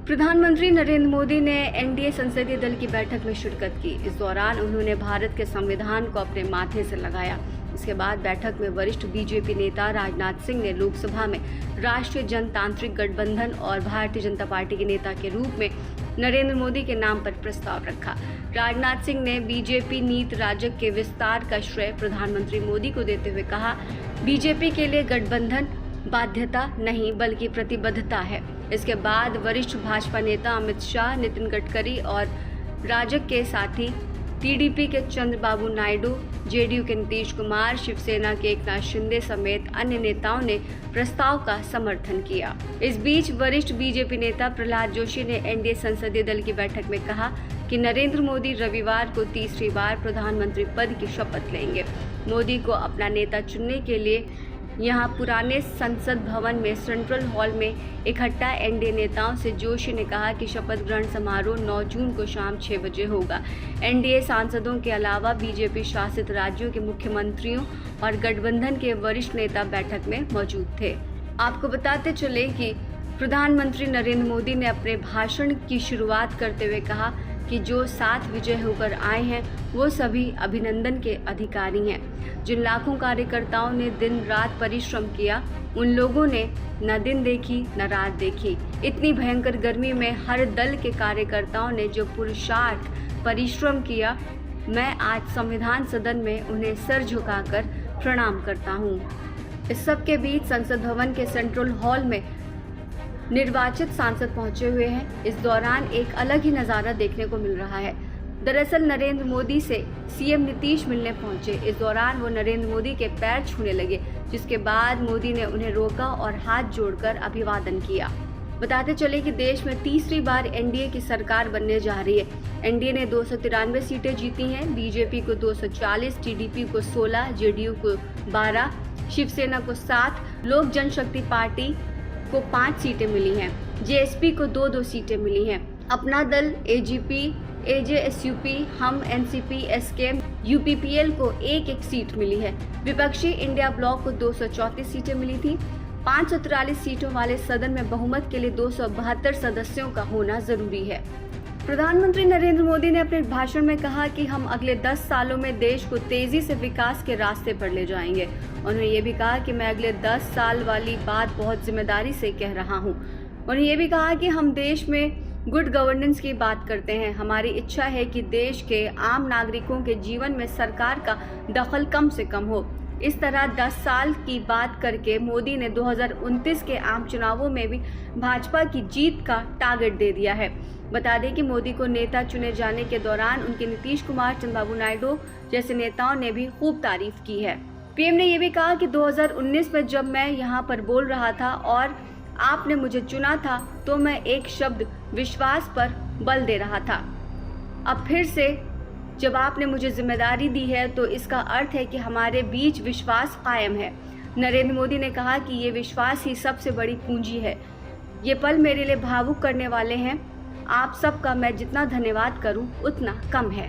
प्रधानमंत्री नरेंद्र मोदी ने एनडीए संसदीय दल की बैठक में शिरकत की। इस दौरान उन्होंने भारत के संविधान को अपने माथे से लगाया। इसके बाद बैठक में वरिष्ठ बीजेपी नेता राजनाथ सिंह ने लोकसभा में राष्ट्रीय जनतांत्रिक गठबंधन और भारतीय जनता पार्टी के नेता के रूप में नरेंद्र मोदी के नाम पर प्रस्ताव रखा। राजनाथ सिंह ने बीजेपी नीति राजग के विस्तार का श्रेय प्रधानमंत्री मोदी को देते हुए कहा, बीजेपी के लिए गठबंधन बाध्यता नहीं बल्कि प्रतिबद्धता है। इसके बाद वरिष्ठ भाजपा नेता अमित शाह, नितिन गडकरी और राजग के साथी टीडीपी के चंद्रबाबू नायडू, जेडीयू के नीतीश कुमार, शिवसेना के एकनाथ शिंदे समेत अन्य नेताओं ने प्रस्ताव का समर्थन किया। इस बीच वरिष्ठ बीजेपी नेता प्रहलाद जोशी ने एनडीए संसदीय दल की बैठक में कहा कि नरेंद्र मोदी रविवार को तीसरी बार प्रधानमंत्री पद की शपथ लेंगे। मोदी को अपना नेता चुनने के लिए यहां पुराने संसद भवन में सेंट्रल हॉल में इकट्ठा एनडीए नेताओं से जोशी ने कहा कि शपथ ग्रहण समारोह 9 जून को शाम 6 बजे होगा। एनडीए सांसदों के अलावा बीजेपी शासित राज्यों के मुख्यमंत्रियों और गठबंधन के वरिष्ठ नेता बैठक में मौजूद थे। आपको बताते चले कि प्रधानमंत्री नरेंद्र मोदी ने अपने भाषण की शुरुआत करते हुए कहा कि जो 7 विजय होकर आए हैं वो सभी अभिनंदन के अधिकारी हैं। जिन लाखों कार्यकर्ताओं ने दिन रात परिश्रम किया, उन लोगों ने न दिन देखी न रात देखी। इतनी भयंकर गर्मी में हर दल के कार्यकर्ताओं ने जो पुरुषार्थ परिश्रम किया, मैं आज संविधान सदन में उन्हें सर झुकाकर प्रणाम करता हूँ। इस सब के बीच संसद भवन के सेंट्रल हॉल में निर्वाचित सांसद पहुंचे हुए हैं। इस दौरान एक अलग ही नज़ारा देखने को मिल रहा है। दरअसल नरेंद्र मोदी से सीएम नीतीश मिलने पहुंचे। इस दौरान वो नरेंद्र मोदी के पैर छूने लगे, जिसके बाद मोदी ने उन्हें रोका और हाथ जोड़कर अभिवादन किया। बताते चले कि देश में तीसरी बार एनडीए की सरकार बनने जा रही है। एनडीए ने 293 सीटें जीती हैं। बीजेपी को 240, टीडीपी को 16, जेडीयू को 12, शिवसेना को 7, लोक जनशक्ति पार्टी को 5 सीटें मिली हैं। जेएसपी को 2-2 सीटें मिली हैं। अपना दल, एजीपी, एजेएसयूपी, हम, एनसीपी, एसकेएम, यूपीपीएल को 1-1 सीट मिली है। विपक्षी इंडिया ब्लॉक को 234 सीटें मिली थी। 543 सीटों वाले सदन में बहुमत के लिए 272 सदस्यों का होना जरूरी है। प्रधानमंत्री नरेंद्र मोदी ने अपने भाषण में कहा कि हम अगले 10 सालों में देश को तेजी से विकास के रास्ते पर ले जाएंगे। उन्होंने ये भी कहा कि मैं अगले 10 साल वाली बात बहुत जिम्मेदारी से कह रहा हूँ। उन्होंने ये भी कहा कि हम देश में गुड गवर्नेंस की बात करते हैं। हमारी इच्छा है कि देश के आम नागरिकों के जीवन में सरकार का दखल कम से कम हो। इस तरह 10 साल की बात करके मोदी ने 2029 के आम चुनावों में भी भाजपा की जीत का टारगेट दे दिया है। बता दें कि मोदी को नेता चुने जाने के दौरान उनके नीतीश कुमार, चंद्रबाबू नायडू जैसे नेताओं ने भी खूब तारीफ की है। पीएम ने यह भी कहा कि 2019 में जब मैं यहाँ पर बोल रहा था और आपने मुझे चुना था तो मैं एक शब्द विश्वास पर बल दे रहा था। अब फिर से जब आपने मुझे जिम्मेदारी दी है तो इसका अर्थ है कि हमारे बीच विश्वास कायम है। नरेंद्र मोदी ने कहा कि ये विश्वास ही सबसे बड़ी पूंजी है। ये पल मेरे लिए भावुक करने वाले हैं। आप सबका मैं जितना धन्यवाद करूं उतना कम है।